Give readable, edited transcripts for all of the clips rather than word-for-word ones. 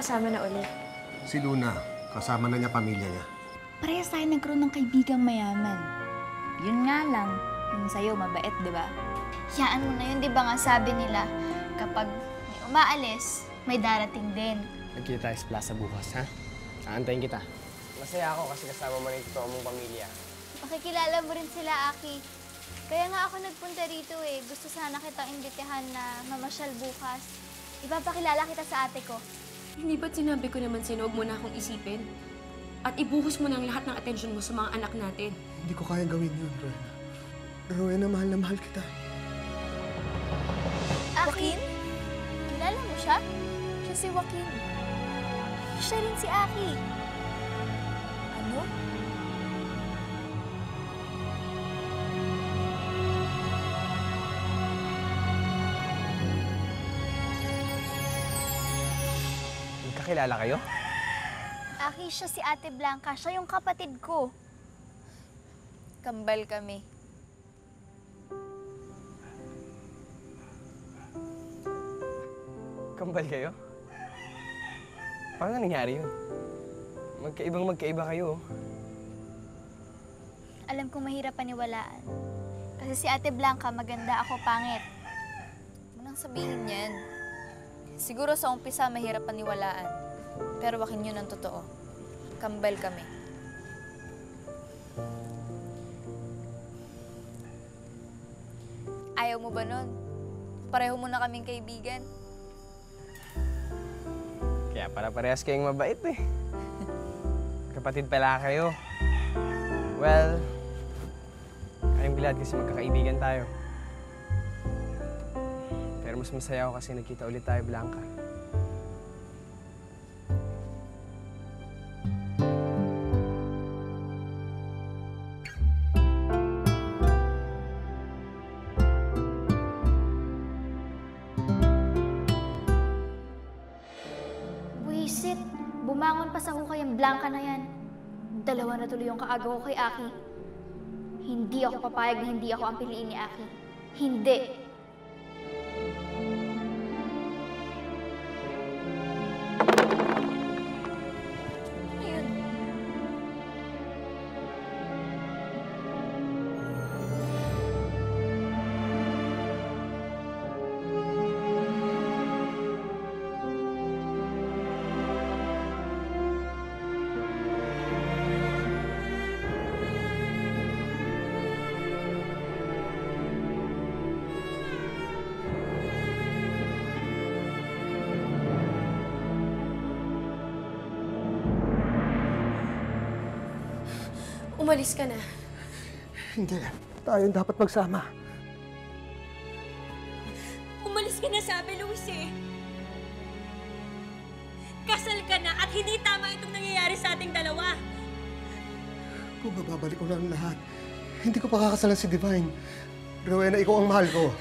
magkakasama na ulit. Si Luna, kasama na niya pamilya niya. Parehas tayo nagkaroon ng kaibigang mayaman. Yun nga lang, yung sa'yo mabait, di ba? Yaan mo na yun, di ba nga sabi nila, kapag may umaalis, may darating din. Nagkita tayo sa plaza bukas, ha? Aantayin kita. Masaya ako kasi kasama mo rin totoo mong pamilya. Makikilala mo rin sila, Aki. Kaya nga ako nagpunta rito eh. Gusto sana kitang imbitahan na mamasyal bukas. Ipapakilala kita sa ate ko. Hindi ba't sinabi ko naman sa'yo, huwag mo na akong isipin? At ibuhos mo ng lahat ng atensyon mo sa mga anak natin. Hindi ko kayang gawin yun, Rowena. Rowena, mahal na mahal kita. Aki? Kilala mo siya? Siya si Joaquin. Siya rin si Aki. Ano? Magkakilala kayo? Aki, siya si Ate Blanca. Siya yung kapatid ko. Kambal kami. Kambal kayo? Paano nangyari yun? Magkaiba kayo. Alam kong mahirap paniwalaan. Kasi si Ate Blanca, maganda, ako pangit. Huwag mo nang sabihin yan. Siguro sa umpisa mahirap paniwalaan. Pero wakin yun ang totoo. Kambal kami. Ayaw mo ba nun? Pareho mo na kaming kaibigan. Kaya para-parehas kayong mabait eh. Kapatid pala kayo. Well, I'm glad kasi magkakaibigan tayo. Pero mas masaya ako kasi nagkita ulit tayo, Blanca. Buisit, bumangon pa sa hukay ang Blanca na yan. Dalawa na tuloy yung kaagaw ko kay Aki. Hindi ako papayag na hindi ako ang piliin ni Aki. Hindi. Ayun. Umalis ka na. Hindi. Tayong dapat magsama. Umalis ka na sabi, Luis eh. Kasal ka na at hindi tama itong nangyayari sa ating dalawa. Kung mababalik ko lang lahat, hindi ko pakakasalan si Divine. Rowena, ikaw ang mahal ko.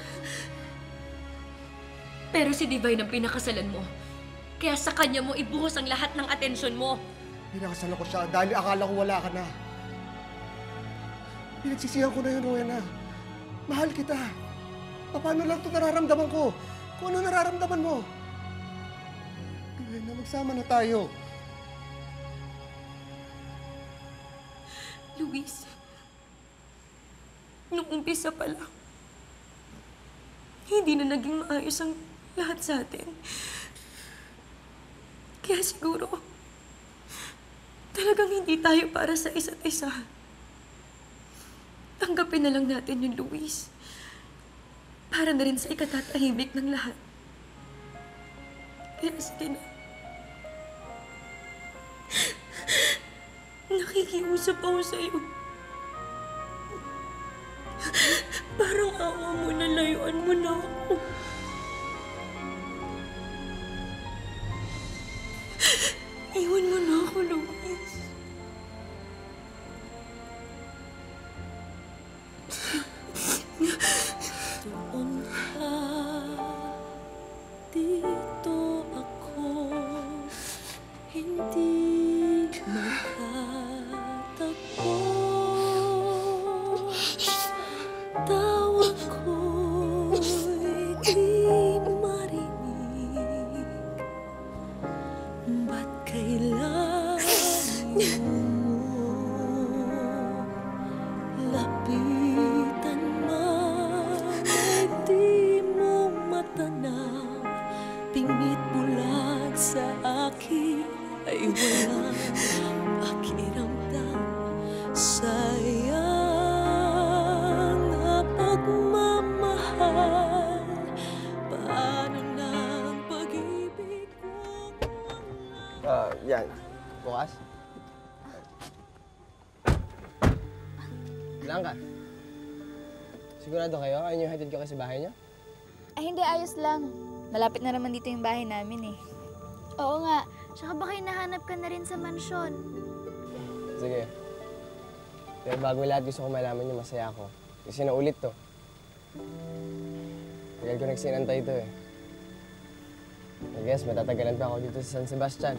Pero si Divine ang pinakasalan mo. Kaya sa kanya mo ibuhos ang lahat ng atensyon mo. Pinakasalan ko siya dahil akala ko wala ka na. Pinagsisihan ko na yun, Rowena. Mahal kita. Paano lang ito nararamdaman ko? Kung ano nararamdaman mo? Rowena, magsama na tayo. Luis, nung umpisa pa lang, hindi na naging maayos ang lahat sa atin. Kaya siguro, talagang hindi tayo para sa isa't isa. Tanggapin na lang natin yung Luis. Para na rin sa ikatatahimik ng lahat. Kaya sige na. Nakikiusap ako sa'yo. Parang awa mo na layuan mo na ako. Iwan mo na ako, Luis. Doon ka, dito ako, hindi magkatagpo. Tawag ko'y di marinig. kailan lapitan man ay di mo matanaw. Pingit bulag sa akin ay walang pakiramdam. Sayang na pagmamahal, paano ng pag-ibig kung wala? Yan. Bukas? Blanca. Sigurado kayo? Kaya niyo hatid ko kasi bahay niyo? Ay, hindi. Ayos lang. Malapit na naman dito yung bahay namin eh. Oo nga. Tsaka baka hinahanap ka na rin sa mansyon. Sige. Pero bago lahat, gusto ko malaman niyo masaya ako. Kasi naulit to. Tagal ko nagsinantay ito eh. I guess matatagalan pa ako dito sa San Sebastian.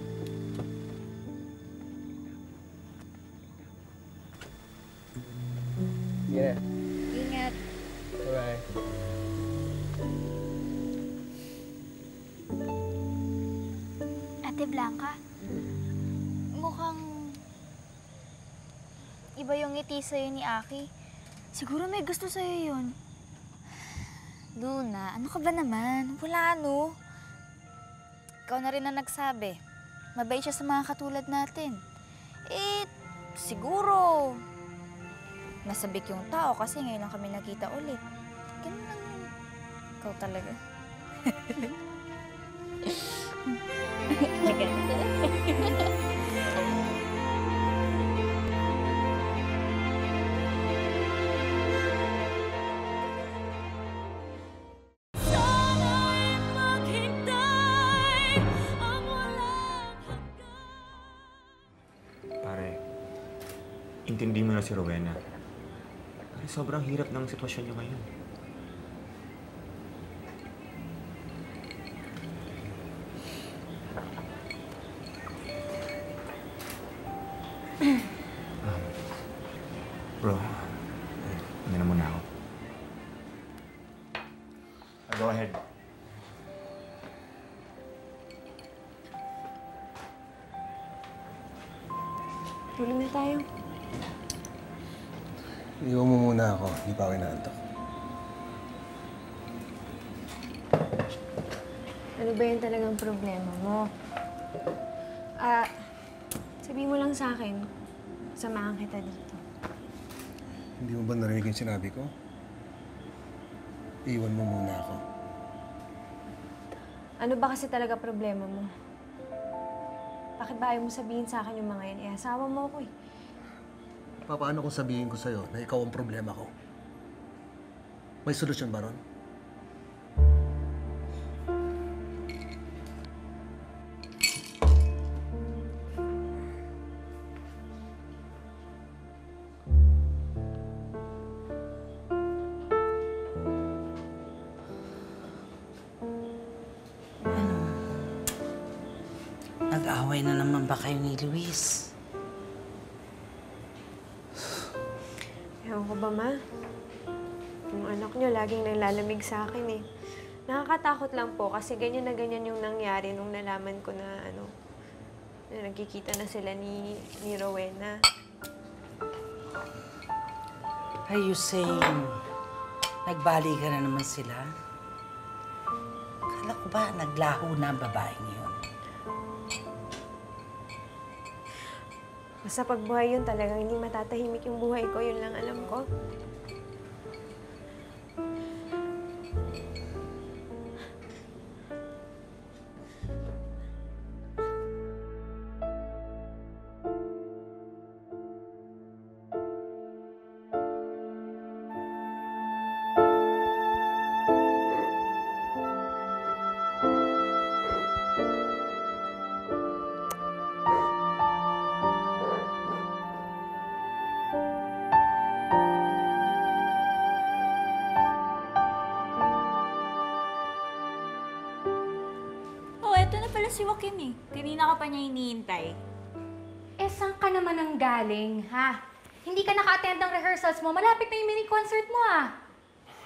Sige na. Ingat. Bye-bye. Ate Blanca, mukhang iba yung ngiti sa'yo ni Aki. Siguro may gusto sa'yo yun. Luna, ano ka ba naman? Wala no. Ikaw na rin ang nagsabi. Mabait siya sa mga katulad natin. Eh, siguro nasabik yung tao kasi ngayon lang kami nakita ulit. Ganun lang yun. Ikaw talaga. Sana'y maghintay ang walang Pare, intindi mo na si Rowena. Pare, sobrang hirap ng sitwasyon niya ngayon. Bro, hindi na muna ako. Go ahead. Tulog na tayo. Iwan mo muna ako. Hindi pa ako inaantok. Ano ba yun talagang problema mo? Sabihin mo lang sa akin, samahan kita dito. Hindi mo ba narinig yung sinabi ko? Iwan mo muna ako. Ano ba kasi talaga problema mo? Bakit ba ayaw mo sabihin sa akin yung mga yan? Eh, asawa mo ako eh. Paano kung sabihin ko sa'yo na ikaw ang problema ko? May solusyon ba ron? Nag-away na naman ba kayo ni Luis? Ewan ko ba, Ma? Yung anak niyo laging nalalamig sa akin eh. Nakakatakot lang po kasi ganyan na ganyan yung nangyari nung nalaman ko na na nagkikita na sila ni Rowena. Are you saying nagbali ka na naman sila? Kala ko ba naglaho na ang babaeng yun? Basta pag buhay yun talagang hindi matatahimik yung buhay ko, yun lang alam ko. Si Joaquin eh. Kanina ka pa niya hinihintay. Eh, saan ka naman ang galing, ha? Hindi ka naka-attend ng rehearsals mo. Malapit na yung mini-concert mo, ah.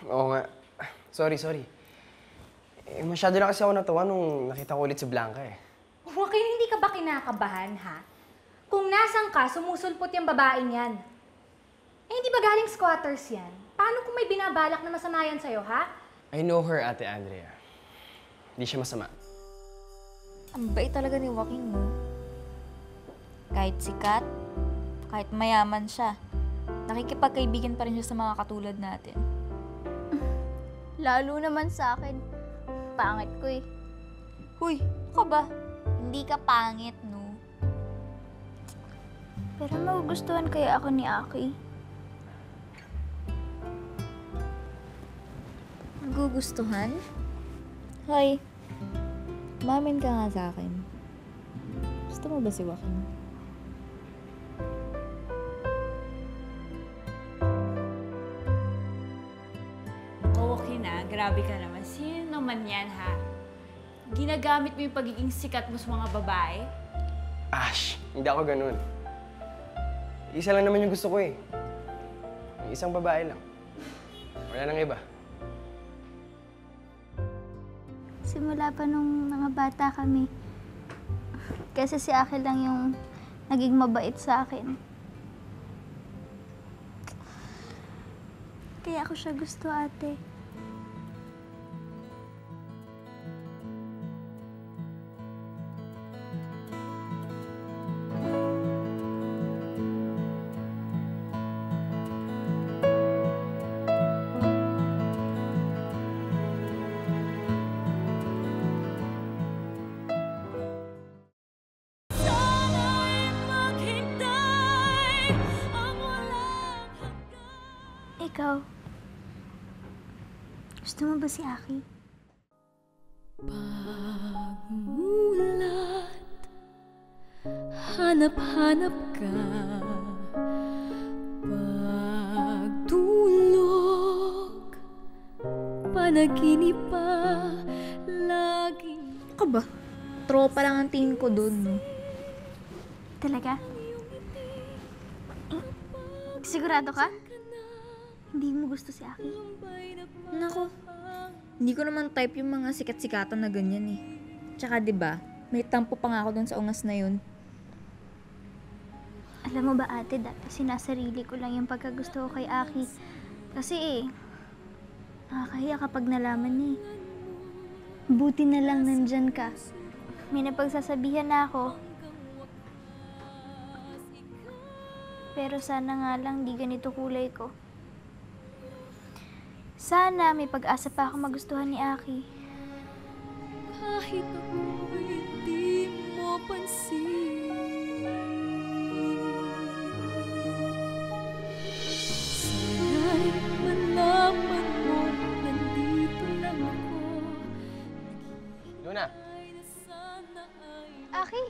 Oo nga. Sorry. Eh, masyado na kasi ako natuwa nung nakita ko ulit si Blanca eh. Joaquin, hindi ka ba kinakabahan, ha? Kung nasan ka, sumusulpot yung babaeng yan. Eh, hindi ba galing squatters yan? Paano kung may binabalak na masama yan sa'yo, ha? I know her, Ate Andrea. Hindi siya masama. Ang bait talaga ni Joaquin, no? Kahit sikat, kahit mayaman siya, nakikipagkaibigan pa rin siya sa mga katulad natin. Lalo naman sa akin, pangit ko eh. Huy, ka ba? Hindi ka pangit, no? Pero magugustuhan kaya ako ni Aki? Magugustuhan? Hoy, umamin ka nga sa akin. Gusto mo ba si Joaquin? Okay na, grabe ka naman. Sino naman yan, ha? Ginagamit mo yung pagiging sikat mo sa mga babae? Ash, hindi ako ganun. Isa lang naman yung gusto ko eh. Yung isang babae lang. Wala nang iba. Simula pa nung mga bata kami. Kasi si Aki lang yung naging mabait sa akin. Kaya ako siya gusto, ate. Sana'y maghintay ang walang Ikaw, gusto mo ba si Aki? pagmulat. Hanap-hanap ka. Pagtulog. Panaginip pa. Laging Ka ba? Tropa lang ang tingin ko dun, no? Talaga? Sigurado ka? Hindi mo gusto si Aki? Nako, hindi ko naman type yung mga sikat-sikatan na ganyan eh. Tsaka 'di ba, may tampo pa nga ako dun sa ungas na yun. Alam mo ba, ate, dati sinasarili ko lang yung pagkagusto ko kay Aki. Kasi nakakahiya kapag nalaman niya eh. Buti na lang nandyan ka. May napagsasabihan na ako. Pero sana nga lang di ganito kulay ko. Sana may pag-asa pa ako magustuhan ni Aki. kahit ako'y di mo pansin. Sana'y malaman mo nandito lang ako. Luna! Aki!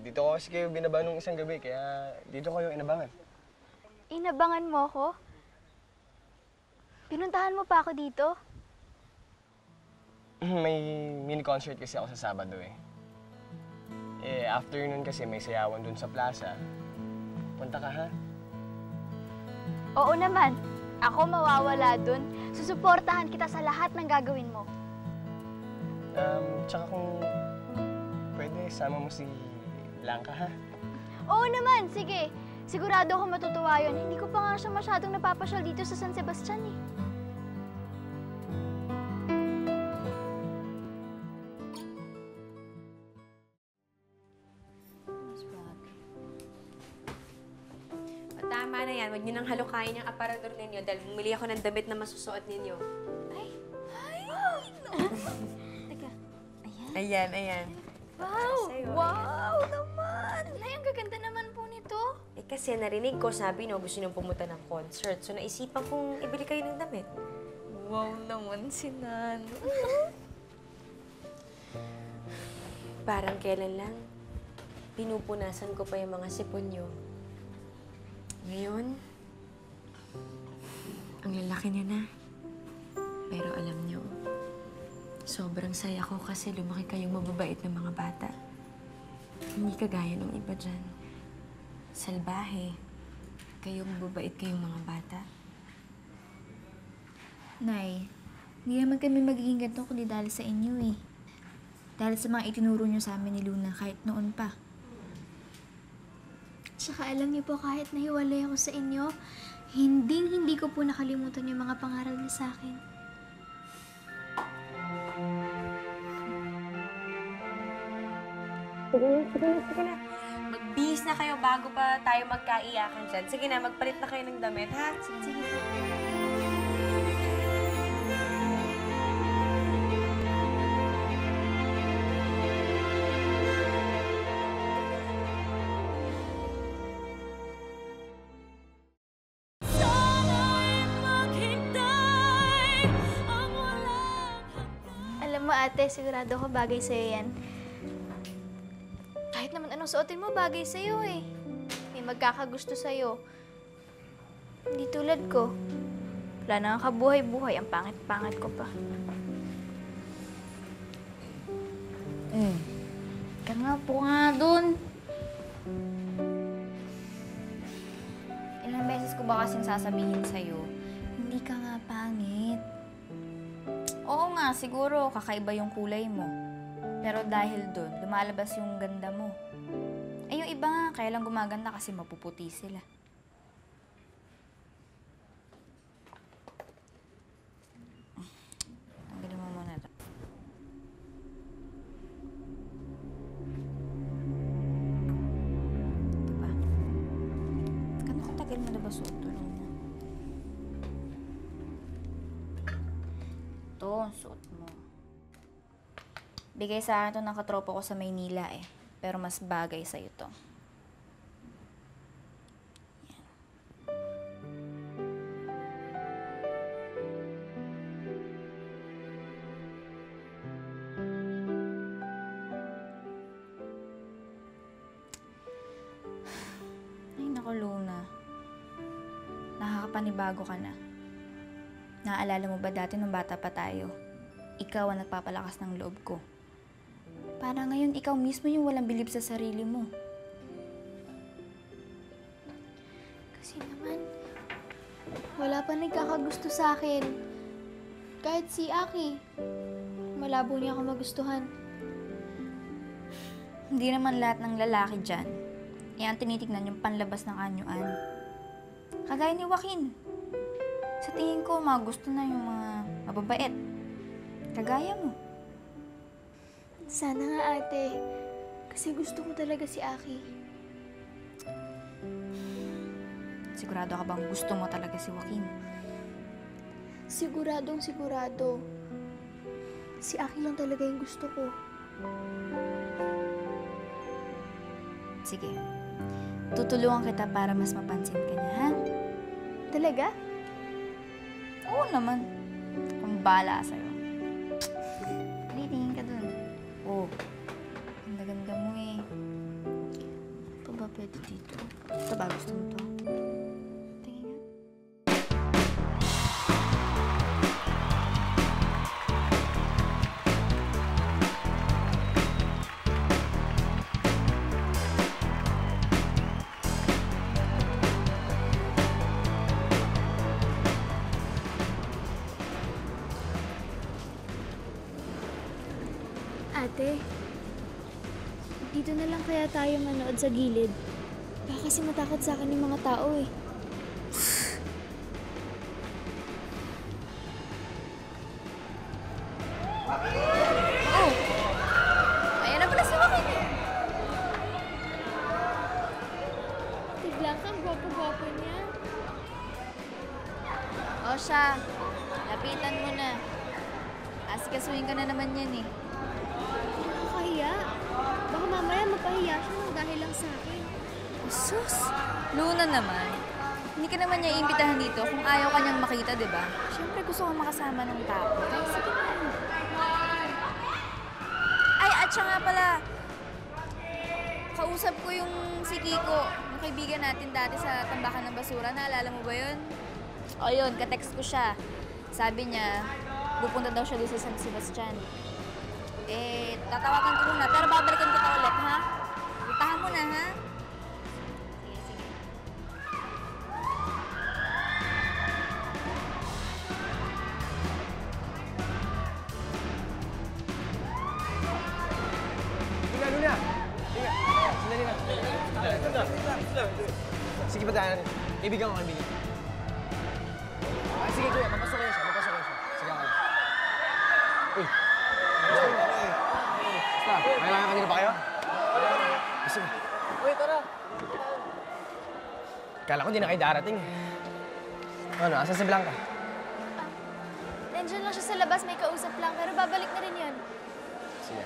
Dito ko kasi kayo binaba nung isang gabi, kaya dito ko yung inabangan. Inabangan mo ako? Pinuntahan mo pa ako dito? May mini concert kasi ako sa Sabado eh. After nun kasi may sayawan dun sa plaza. Punta ka ha? Oo naman. Ako mawawala dun. Susuportahan kita sa lahat ng gagawin mo. Tsaka kung pwede, sama mo si Blanca ha? Oo naman, sige. Sigurado ako matutuwa yun. Hindi ko pa nga siya masyadong napapasyal dito sa San Sebastian eh. Tama na yan. Huwag niyo nang halukain yung aparador ninyo dahil bumili ako ng damit na masusuot ninyo. Teka. Ayan, ayan. Wow! Sa'yo, Wow naman! Nay, ang gaganda naman po nito. Kasi narinig ko, sabi no, gusto niyong pumunta ng concert. So naisipan kong ibili kayo ng damit. Wow naman si Nan. Parang kailan lang, pinupunasan ko pa yung mga sipon niyo. Ngayon, ang lalaki niya na. Pero alam niyo, sobrang saya ko kasi lumaki kayong mababait ng mga bata. Hindi kagaya ng iba dyan. Salbahe. Kayong mababait kayong mga bata. Nay, Hindi naman kami magiging ganito kundi dahil sa inyo eh. Dahil sa mga itinuro niyo sa amin ni Luna kahit noon pa. Tsaka alam niyo po, kahit nahiwalay ako sa inyo, hindi ko po nakalimutan yung mga pangaral niyo sa akin. Sige na. Magbihis na kayo bago pa tayo magkaiyakan dyan. Sige na, magpalit na kayo ng damit, ha? Sige po. Alam mo ate, sigurado ko bagay sa'yo yan. Kahit naman anong suotin mo, bagay sa'yo eh. May magkakagusto sa'yo. Hindi tulad ko. Wala na nga kabuhay-buhay, ang pangit-pangit ko pa. Ka nga po nga dun. Ilang beses ko ba kasing sasabihin sa'yo, hindi ka nga pangit. Oo nga, siguro kakaiba yung kulay mo. Pero dahil dun, lumalabas yung ganda mo. Eh yung iba nga, kaya lang gumaganda kasi mapuputi sila. Tanggalin mo muna ito. Ito pa. Gano'n katagal mo na ba suot to, Luna? Ito, suot mo. Bigay sa akin ito ng katropa ko sa Maynila eh. Pero mas bagay sa'yo to. Yan. Ay, naku, Luna. Nakakapanibago ka na. Naaalala mo ba dati nung bata pa tayo? Ikaw ang nagpapalakas ng loob ko. Para ngayon, ikaw mismo yung walang bilib sa sarili mo. Kasi naman, wala pa nagkakagusto sa akin. Kahit si Aki, malabo niya ako magustuhan. Hindi naman lahat ng lalaki dyan. Yan tinitignan yung panlabas ng anyuan. Kagaya ni Joaquin. Sa tingin ko, mga gusto na yung mga mababait. Kagaya mo. Sana nga ate, kasi gusto ko talaga si Aki. Sigurado ka bang gusto mo talaga si Joaquin? Siguradong sigurado. Si Aki lang talaga yung gusto ko. Sige. Tutulungan kita para mas mapansin ka niya, ha? Talaga? Oo naman. Kung bahala sa'yo. Tingin ka dun. Oh, ganda-ganda mo eh. Ito ba pwede dito? Ito ba gusto mo to? Tingin nga. Ate, dito na lang kaya tayo manood sa gilid. Baka kasi matakot sa akin yung mga tao eh. Oh! Ayan na pala si Joaquin eh. Tiglang kang gwapo-gwapo niya. O siya, lapitan mo na. Asikasuhin ka na naman yan eh. Nakakahiya. Baka mamaya mapahiya siya ng dahil lang sa akin. Sus! Luna naman. Hindi ka naman niya iimbitahan dito kung ayaw ka niyang makita, di ba? Siyempre gusto kong makasama ng tao. Ay, sige na. Ay, at siya nga pala. Kausap ko yung si Kiko, yung kaibigan natin dati sa tambakan ng basura. Naalala mo ba yun? O yun, ka-text ko siya. Sabi niya, pupunta daw siya doon sa San Sebastian. Eh, tatawagan ko muna. Pero babalikan kita ulit, ha? Puntahan mo na, ha? Sige, sige. Luna! Teka, sandali lang. Sige, patahan natin. Ibigan ko kaibigan. Sige, kuya, papasok ko siya. Sige, ako lang. Uy! Basta, kailangan kanina pa kayo? Sige. Uy, tara! Kala ko di na kayo darating. Ano, asan si Blanca? Nandiyan lang siya sa labas, may kausap lang, pero babalik na rin yun. Sige.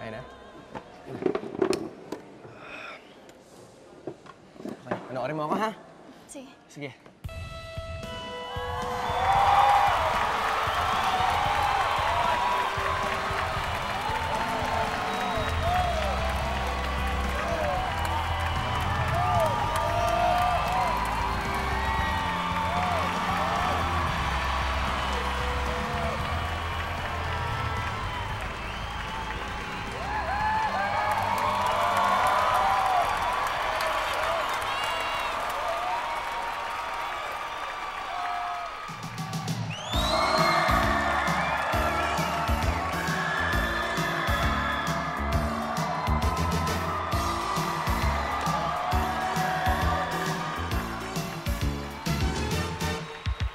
Kaya na? Okay, panoorin mo ako, ha? Sige. Sige.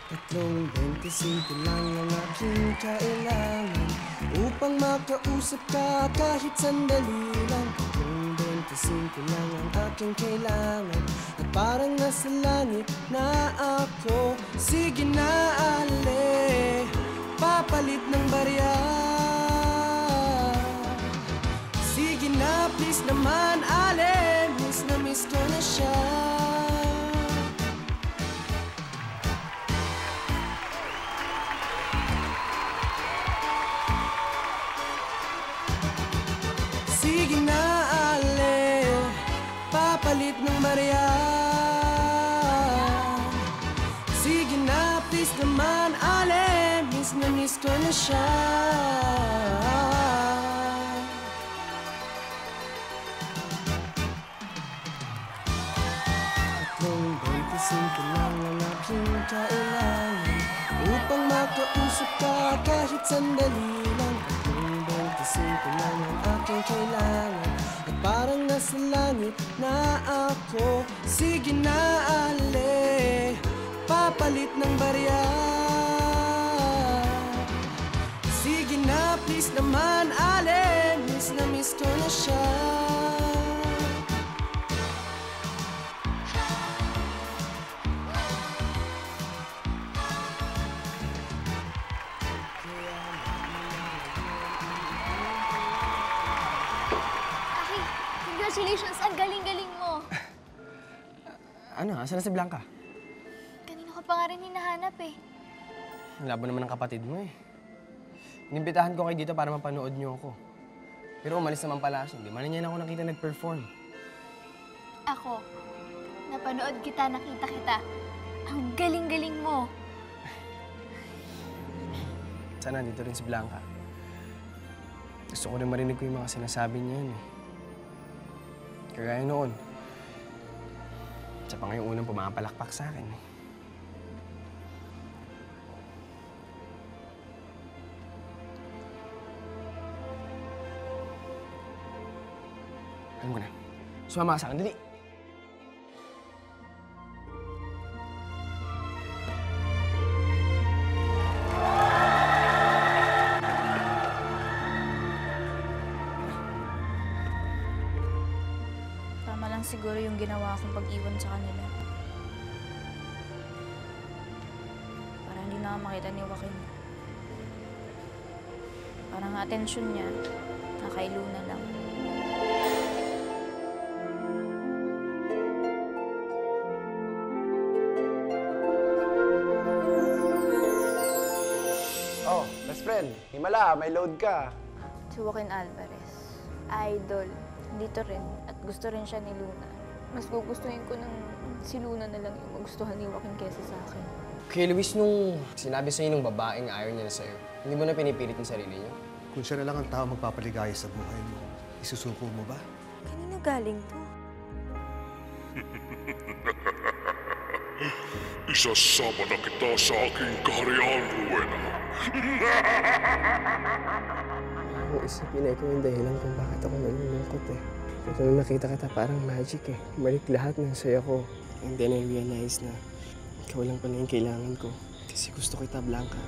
Tatlong 25 lang ang aking kailangan upang makausap ka kahit sandali lang. Tatlong 25 lang ang aking kailangan at parang nasa langit na ako. Sige na, ale, papalit ng barya. Sige na, please naman, ale, miss na miss ko na siya. Sige na, ale, papalit ng barya. Sige na, please naman, ale, miss na miss ko na siya. Tatlong 25 lang ang aking kailangan upang makausap ka kahit sandali lang. Tatlong 25 lang ang aking kailangan at parang nasa langit na ako. Sige na, ale, papalit ng barya. Sige na, please naman, ale, miss na miss ko na siya. Aki, congratulations! Ang galing-galing mo! Ano, asan na si Blanca? Kanina ko pa nga rin hinahanap eh. Ang labo naman ng kapatid mo eh. Inimbitahan ko kayo dito para mapanood niyo ako. Pero umalis naman pala siya. Hindi man niya na ako nakita nag-perform. Ako, napanood kita, nakita kita. Ang galing-galing mo. Sana dito rin si Blanca. Gusto ko rin marinig ko yung mga sinasabi niya yun eh. Kagaya noon. Siya pa ngayong unang pumapalakpak sa akin eh. Alam ko na. Sumama ka sa akin. Dali! Tama lang siguro yung ginawa kong pag-iwan sa kanila. Para hindi na makita ni Joaquin. Parang atensyon niya, kay Luna lang. Oh, best friend, himala, may load ka. Si Joaquin Alvarez, idol, dito rin. At gusto rin siya ni Luna. Mas gugustuhin ko ng si Luna na lang yung magustuhan ni Joaquin kesa sa akin. Kay Luis, nung sinabi sa'yo nung babaeng ayaw niya na sa'yo, hindi mo na pinipilit yung sarili niyo? Kung siya na lang ang tao magpapaligaya sa buhay mo, isusuko mo ba? Kanino galing to? Isasama na kita sa aking kaharian, Rowena. Ang isipin na ikaw yung dahilan kung bakit ako nalulungkot eh. Pero nung nakita kita parang magic eh. Balik lahat ng saya ko. And then I realized na ikaw lang pala yung kailangan ko. Kasi gusto kita, Blanca.